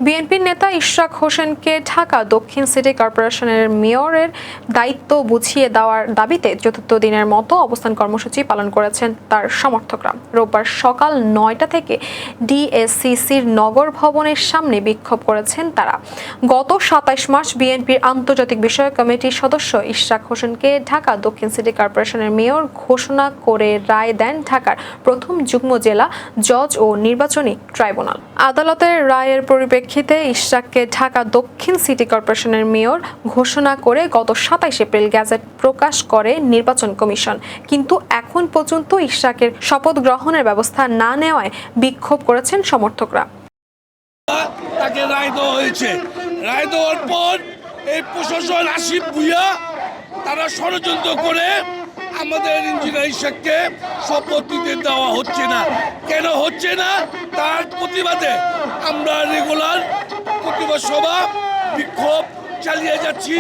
বিএনপির নেতা ইশরাক হোসেনকে ঢাকা দক্ষিণ সিটি কর্পোরেশনের মেয়রের দায়িত্ব বুঝিয়ে দেওয়ার দাবিতে চতুর্থ দিনের মতো অবস্থান কর্মসূচি পালন করেছেন তার সমর্থকরা। রোববার সকাল ৯টা থেকে ডিএসসিসির নগর ভবনের সামনে বিক্ষোভ করেছেন তারা। গত ২৭ মার্চ বিএনপির আন্তর্জাতিক বিষয়ক কমিটির সদস্য ইশরাক হোসেনকে ঢাকা দক্ষিণ সিটি কর্পোরেশনের মেয়র ঘোষণা করে রায় দেন ঢাকার প্রথম যুগ্ম জেলা জজ ও নির্বাচনী ট্রাইব্যুনাল। আদালতের রায়ের পরিপ্রেক্ষিতে ইশরাককে ঢাকা দক্ষিণ সিটি কর্পোরেশনের মেয়র ঘোষণা করে গত ২৭ এপ্রিল গেজেট প্রকাশ করে নির্বাচন কমিশন। কিন্তু এখন পর্যন্ত ইশরাকের শপথ গ্রহণের ব্যবস্থা না নেওয়ায় বিক্ষোভ করেছেন সমর্থকরা। তাকে রায় দেওয়া হয়েছে, রায় দেওয়ার পর এই প্রশাসন আসিফ ভুইয়া তারা ষড়যন্ত্র করে আমাদের ইঞ্জিনিয়ার ইশরাককে শপথ দিতে দেওয়া হচ্ছে না। কেন হচ্ছে না তার প্রতিবাদে আমরা রেগুলার প্রতিবাদ সভা বিক্ষোভ চালিয়ে যাচ্ছি।